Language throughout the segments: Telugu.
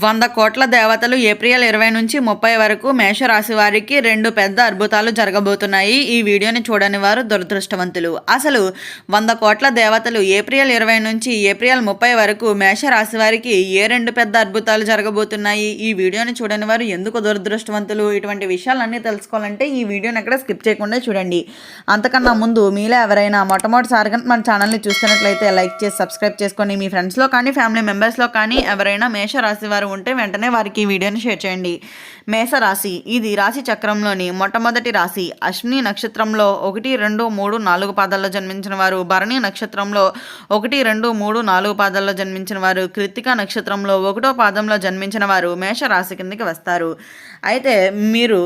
100 కోట్ల దేవతలు ఏప్రిల్ 20 నుంచి 30 వరకు మేషరాశి వారికి 2 పెద్ద అద్భుతాలు జరగబోతున్నాయి. ఈ వీడియోని చూడని వారు దురదృష్టవంతులు. అసలు 100 కోట్ల దేవతలు ఏప్రిల్ 20 నుంచి ఏప్రిల్ 30 వరకు మేషరాశి వారికి ఏ 2 పెద్ద అద్భుతాలు జరగబోతున్నాయి? ఈ వీడియోని చూడని వారు ఎందుకు దురదృష్టవంతులు? ఇటువంటి విషయాలన్నీ తెలుసుకోవాలంటే ఈ వీడియోని ఎక్కడ స్కిప్ చేయకుండా చూడండి. అంతకన్నా ముందు మీలో ఎవరైనా మొట్టమొదటిసారిగా మన ఛానల్ని చూస్తున్నట్లయితే లైక్ చేసి సబ్స్క్రైబ్ చేసుకొని మీ ఫ్రెండ్స్లో కానీ ఫ్యామిలీ మెంబర్స్లో కానీ ఎవరైనా మేషరాశి వారు ఉంటే వెంటనే వారికి ఈ వీడియోని షేర్ చేయండి. మేషరాశి ఇది రాశి చక్రంలోని మొట్టమొదటి రాశి. అశ్విని నక్షత్రంలో 1, 2, 3, 4 పాదాల్లో జన్మించిన వారు, భరణి నక్షత్రంలో 1, 2, 3, 4 పాదాల్లో జన్మించిన వారు, కృత్తిక నక్షత్రంలో 1వ పాదంలో జన్మించిన వారు మేషరాశి కిందకి వస్తారు. అయితే మీరు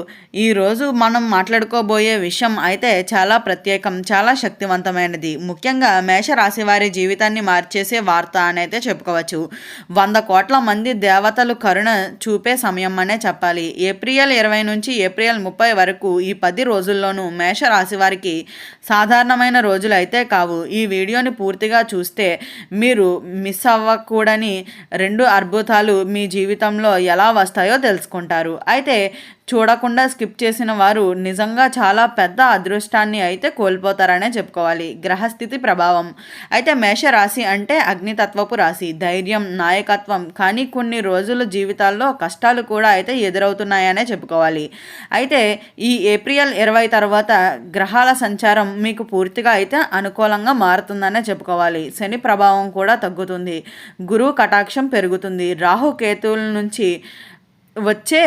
ఈరోజు మనం మాట్లాడుకోబోయే విషయం అయితే చాలా ప్రత్యేకం, చాలా శక్తివంతమైనది. ముఖ్యంగా మేషరాశి వారి జీవితాన్ని మార్చేసే వార్త అని అయితే చెప్పుకోవచ్చు. 100 కోట్ల మంది దేవతలు కరుణ చూపే సమయం అనే చెప్పాలి. ఏప్రిల్ 20 నుంచి ఏప్రిల్ 30 వరకు ఈ 10 రోజుల్లోనూ మేషరాశి వారికి సాధారణమైన రోజులు అయితే కావు. ఈ వీడియోని పూర్తిగా చూస్తే మీరు మిస్ అవ్వకూడని 2 అద్భుతాలు మీ జీవితంలో ఎలా వస్తాయో తెలుసుకుంటారు. అయితే చూడకుండా స్కిప్ చేసిన వారు నిజంగా చాలా పెద్ద అదృష్టాన్ని అయితే కోల్పోతారనే చెప్పుకోవాలి. గ్రహస్థితి ప్రభావం అయితే మేషరాశి అంటే అగ్నితత్వపు రాశి, ధైర్యం, నాయకత్వం. కానీ కొన్ని రోజుల జీవితాల్లో కష్టాలు కూడా అయితే ఎదురవుతున్నాయనే చెప్పుకోవాలి. అయితే ఈ ఏప్రిల్ 20 తర్వాత గ్రహాల సంచారం మీకు పూర్తిగా అయితే అనుకూలంగా మారుతుందనే చెప్పుకోవాలి. శని ప్రభావం కూడా తగ్గుతుంది, గురువు కటాక్షం పెరుగుతుంది, రాహు కేతువుల నుంచి వచ్చే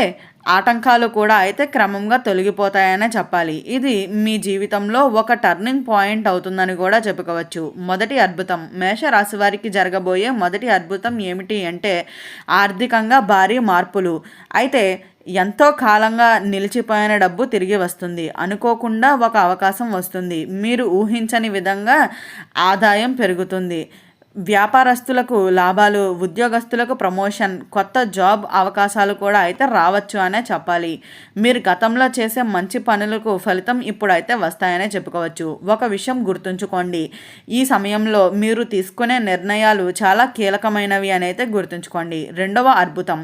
ఆటంకాలు కూడా అయితే క్రమంగా తొలగిపోతాయనే చెప్పాలి. ఇది మీ జీవితంలో ఒక టర్నింగ్ పాయింట్ అవుతుందని కూడా చెప్పుకోవచ్చు. మొదటి అద్భుతం మేషరాశి వారికి జరగబోయే మొదటి అద్భుతం ఏమిటి అంటే ఆర్థికంగా భారీ మార్పులు. అయితే ఎంతో కాలంగా నిలిచిపోయిన డబ్బు తిరిగి వస్తుంది. అనుకోకుండా ఒక అవకాశం వస్తుంది. మీరు ఊహించని విధంగా ఆదాయం పెరుగుతుంది. వ్యాపారస్తులకు లాభాలు, ఉద్యోగస్తులకు ప్రమోషన్, కొత్త జాబ్ అవకాశాలు కూడా అయితే రావచ్చు అనే చెప్పాలి. మీరు గతంలో చేసే మంచి పనులకు ఫలితం ఇప్పుడైతే వస్తాయనే చెప్పుకోవచ్చు. ఒక విషయం గుర్తుంచుకోండి, ఈ సమయంలో మీరు తీసుకునే నిర్ణయాలు చాలా కీలకమైనవి అని అయితే గుర్తుంచుకోండి. రెండవ అద్భుతం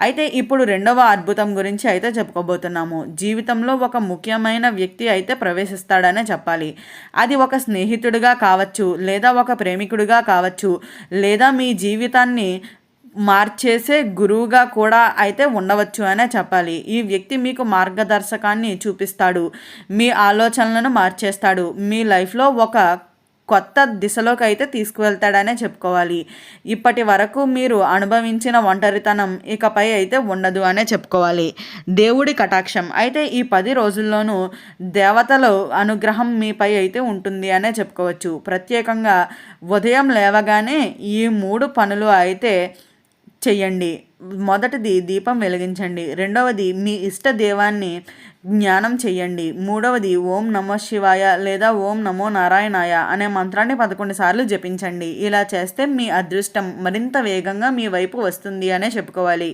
అయితే ఇప్పుడు రెండవ అద్భుతం గురించి అయితే చెప్పుకోబోతున్నాము. జీవితంలో ఒక ముఖ్యమైన వ్యక్తి అయితే ప్రవేశిస్తాడనే చెప్పాలి. అది ఒక స్నేహితుడిగా కావచ్చు, లేదా ఒక ప్రేమికుడిగా కావచ్చు, లేదా మీ జీవితాన్ని మార్చేసే గురువుగా కూడా అయితే ఉండవచ్చు అనే చెప్పాలి. ఈ వ్యక్తి మీకు మార్గదర్శకాన్ని చూపిస్తాడు, మీ ఆలోచనలను మార్చేస్తాడు, మీ లైఫ్లో ఒక కొత్త దిశలోకి అయితే తీసుకువెళ్తాడనే చెప్పుకోవాలి. ఇప్పటి వరకు మీరు అనుభవించిన ఒంటరితనం ఇకపై అయితే ఉండదు అనే చెప్పుకోవాలి. దేవుడి కటాక్షం అయితే ఈ 10 రోజుల్లోనూ దేవతల అనుగ్రహం మీపై అయితే ఉంటుంది అనే చెప్పుకోవచ్చు. ప్రత్యేకంగా ఉదయం లేవగానే ఈ 3 పనులు అయితే చెయ్యండి. మొదటిది దీపం వెలిగించండి, రెండవది మీ ఇష్ట దేవాన్ని జ్ఞానం చెయ్యండి, మూడవది ఓం నమో శివాయ లేదా ఓం నమో నారాయణాయ అనే మంత్రాన్ని 11 సార్లు జపించండి. ఇలా చేస్తే మీ అదృష్టం మరింత వేగంగా మీ వైపు వస్తుంది అనే చెప్పుకోవాలి.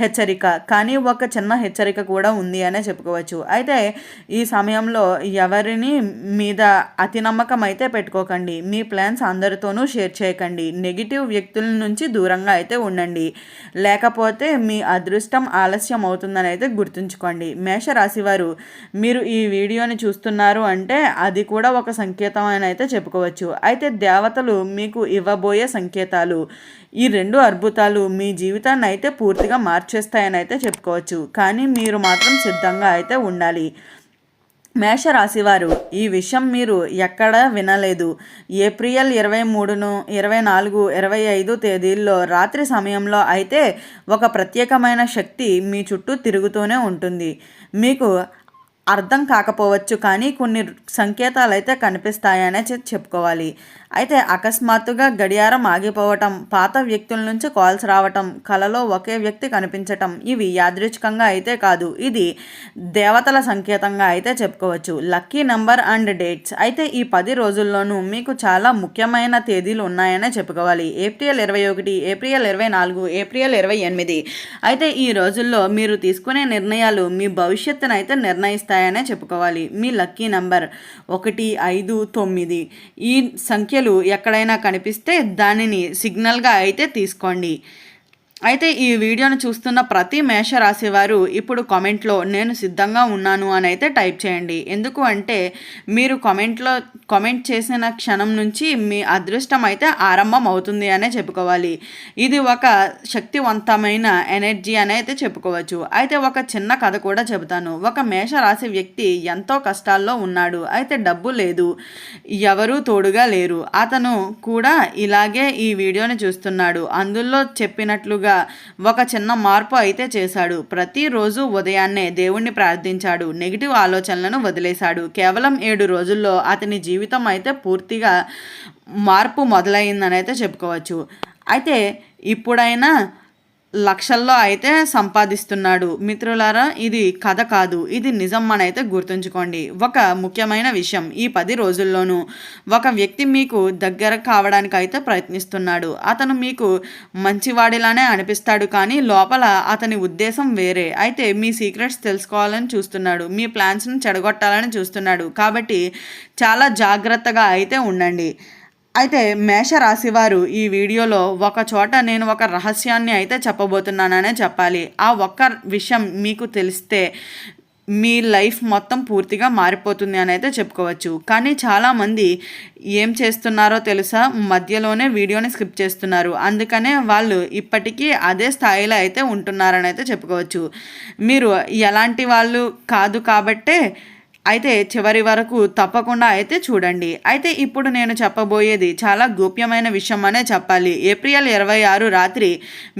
హెచ్చరిక, కానీ ఒక చిన్న హెచ్చరిక కూడా ఉంది అనే చెప్పుకోవచ్చు. అయితే ఈ సమయంలో ఎవరిని మీద అతి నమ్మకం అయితే పెట్టుకోకండి. మీ ప్లాన్స్ అందరితోనూ షేర్ చేయకండి. నెగిటివ్ వ్యక్తుల నుంచి దూరంగా అయితే ఉండండి, లేకపోతే మీ అదృష్టం ఆలస్యం అవుతుందని అయితే గుర్తుంచుకోండి. మేషరాశి వారు మీరు ఈ వీడియోని చూస్తున్నారు అంటే అది కూడా ఒక సంకేతం అని అయితే చెప్పుకోవచ్చు. అయితే దేవతలు మీకు ఇవ్వబోయే సంకేతాలు, ఈ 2 అద్భుతాలు మీ జీవితాన్ని అయితే పూర్తిగా మార్చేస్తాయని అయితే చెప్పుకోవచ్చు. కానీ మీరు మాత్రం సిద్ధంగా అయితే ఉండాలి. మేషరాశి వారు ఈ విషయం మీరు ఎక్కడా వినలేదు. ఏప్రిల్ 23, 24, 25 తేదీల్లో రాత్రి సమయంలో అయితే ఒక ప్రత్యేకమైన శక్తి మీ చుట్టూ తిరుగుతూనే ఉంటుంది. మీకు అర్థం కాకపోవచ్చు, కానీ కొన్ని సంకేతాలు అయితే కనిపిస్తాయనే చెప్పుకోవాలి. అయితే అకస్మాత్తుగా గడియారం ఆగిపోవటం, పాత వ్యక్తుల నుంచి కాల్స్ రావటం, కలలో ఒకే వ్యక్తి కనిపించటం, ఇవి యాదృచ్ఛికంగా అయితే కాదు, ఇది దేవతల సంకేతంగా అయితే చెప్పుకోవచ్చు. లక్కీ నెంబర్ అండ్ డేట్స్ అయితే ఈ 10 రోజుల్లోనూ మీకు చాలా ముఖ్యమైన తేదీలు ఉన్నాయనే చెప్పుకోవాలి. April 21, April 24, April 28. అయితే ఈ రోజుల్లో మీరు తీసుకునే నిర్ణయాలు మీ భవిష్యత్తును అయితే నిర్ణయిస్తాయనే చెప్పుకోవాలి. మీ లక్కీ నెంబర్ 1, 5, 9. ఈ సంఖ్య ఎక్కడైనా కనిపిస్తే దానిని సిగ్నల్గా అయితే తీసుకోండి. అయితే ఈ వీడియోను చూస్తున్న ప్రతి మేషరాశి వారు ఇప్పుడు కామెంట్లో నేను సిద్ధంగా ఉన్నాను అని అయితే టైప్ చేయండి. ఎందుకు అంటే మీరు కామెంట్ చేసిన క్షణం నుంచి మీ అదృష్టం అయితే ఆరంభం అవుతుంది అనే చెప్పుకోవాలి. ఇది ఒక శక్తివంతమైన ఎనర్జీ అని అయితే చెప్పుకోవచ్చు. అయితే ఒక చిన్న కథ కూడా చెబుతాను. ఒక మేషరాశి వ్యక్తి ఎంతో కష్టాల్లో ఉన్నాడు. అయితే డబ్బు లేదు, ఎవరూ తోడుగా లేరు. అతను కూడా ఇలాగే ఈ వీడియోని చూస్తున్నాడు. అందులో చెప్పినట్లుగా ఒక చిన్న మార్పు అయితే చేశాడు. ప్రతిరోజు ఉదయాన్నే దేవుణ్ణి ప్రార్థించాడు. నెగిటివ్ ఆలోచనలను వదిలేశాడు. కేవలం 7 రోజుల్లో అతని జీవితం అయితే పూర్తిగా మార్పు మొదలైందని అయితే చెప్పుకోవచ్చు. అయితే ఇప్పుడైనా లక్షల్లో అయితే సంపాదిస్తున్నాడు. మిత్రులారా, ఇది కథ కాదు, ఇది నిజం అని అయితే గుర్తుంచుకోండి. ఒక ముఖ్యమైన విషయం, ఈ 10 రోజుల్లోనూ ఒక వ్యక్తి మీకు దగ్గర కావడానికి అయితే ప్రయత్నిస్తున్నాడు. అతను మీకు మంచివాడిలానే అనిపిస్తాడు, కానీ లోపల అతని ఉద్దేశం వేరే. అయితే మీ సీక్రెట్స్ తెలుసుకోవాలని చూస్తున్నాడు, మీ ప్లాన్స్ని చెడగొట్టాలని చూస్తున్నాడు. కాబట్టి చాలా జాగ్రత్తగా అయితే ఉండండి. అయితే మేషరాశి వారు ఈ వీడియోలో ఒక చోట నేను ఒక రహస్యాన్ని అయితే చెప్పబోతున్నాననే చెప్పాలి. ఆ ఒక్క విషయం మీకు తెలిస్తే మీ లైఫ్ మొత్తం పూర్తిగా మారిపోతుంది అని అయితే చెప్పుకోవచ్చు. కానీ చాలామంది ఏం చేస్తున్నారో తెలుసా, మధ్యలోనే వీడియోని స్కిప్ చేస్తున్నారు. అందుకనే వాళ్ళు ఇప్పటికీ అదే స్థాయిలో అయితే ఉంటున్నారని అయితే చెప్పుకోవచ్చు. మీరు ఎలాంటి వాళ్ళు కాదు కాబట్టే అయితే చివరి వరకు తప్పకుండా అయితే చూడండి. అయితే ఇప్పుడు నేను చెప్పబోయేది చాలా గోప్యమైన విషయం అనే చెప్పాలి. ఏప్రిల్ 26 రాత్రి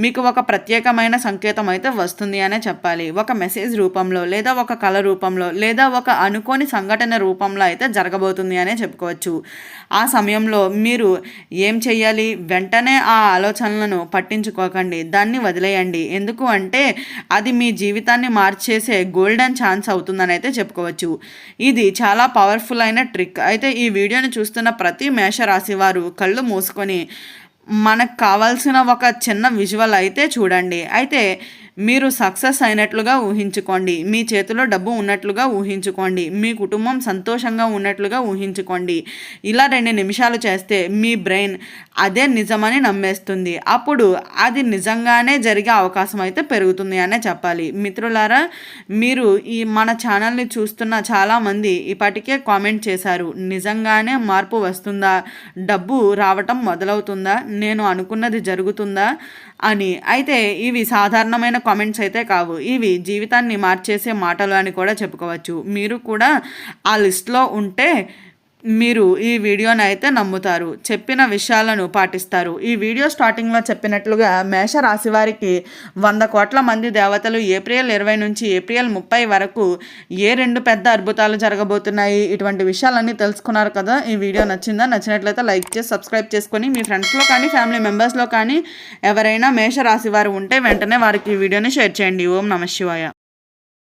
మీకు ఒక ప్రత్యేకమైన సంకేతం అయితే వస్తుంది అనే చెప్పాలి. ఒక మెసేజ్ రూపంలో, లేదా ఒక కళ రూపంలో, లేదా ఒక అనుకోని సంఘటన రూపంలో అయితే జరగబోతుంది అనే చెప్పుకోవచ్చు. ఆ సమయంలో మీరు ఏం చెయ్యాలి? వెంటనే ఆ ఆలోచనలను పట్టించుకోకండి, దాన్ని వదిలేయండి. ఎందుకు అంటే అది మీ జీవితాన్ని మార్చేసే గోల్డెన్ ఛాన్స్ అవుతుందని అయితే చెప్పుకోవచ్చు. ఇది చాలా పవర్ఫుల్ అయిన ట్రిక్. అయితే ఈ వీడియోని చూస్తున్న ప్రతి మేషరాశి వారు కళ్ళు మూసుకొని మనకు కావాల్సిన ఒక చిన్న విజువల్ అయితే చూడండి. అయితే మీరు సక్సెస్ అయినట్లుగా ఊహించుకోండి, మీ చేతిలో డబ్బు ఉన్నట్లుగా ఊహించుకోండి, మీ కుటుంబం సంతోషంగా ఉన్నట్లుగా ఊహించుకోండి. ఇలా 2 నిమిషాలు చేస్తే మీ బ్రెయిన్ అదే నిజమని నమ్మేస్తుంది. అప్పుడు అది నిజంగానే జరిగే అవకాశం అయితే పెరుగుతుంది అనే చెప్పాలి. మిత్రులారా, మీరు ఈ మన ఛానల్ని చూస్తున్న చాలామంది ఇప్పటికే కామెంట్ చేశారు, నిజంగానే మార్పు వస్తుందా, డబ్బు రావటం మొదలవుతుందా, నేను అనుకున్నది జరుగుతుందా అని. అయితే ఇవి సాధారణమైన కామెంట్స్ అయితే కావు, ఇవి జీవితాన్ని మార్చేసే మాటలు అని కూడా చెప్పుకోవచ్చు. మీరు కూడా ఆ లిస్ట్లో ఉంటే మీరు ఈ వీడియోని అయితే నమ్ముతారు, చెప్పిన విషయాలను పాటిస్తారు. ఈ వీడియో స్టార్టింగ్లో చెప్పినట్లుగా మేషరాశి వారికి 100 కోట్ల మంది దేవతలు ఏప్రిల్ 20 నుంచి ఏప్రిల్ 30 వరకు ఏ 2 పెద్ద అద్భుతాలు జరగబోతున్నాయి, ఇటువంటి విషయాలన్నీ తెలుసుకున్నారు కదా. ఈ వీడియో నచ్చిందా? నచ్చినట్లయితే లైక్ చేసి సబ్స్క్రైబ్ చేసుకొని మీ ఫ్రెండ్స్లో కానీ ఫ్యామిలీ మెంబర్స్లో కానీ ఎవరైనా మేషరాశి వారు ఉంటే వెంటనే వారికి ఈ వీడియోని షేర్ చేయండి. ఓం నమః శివాయ.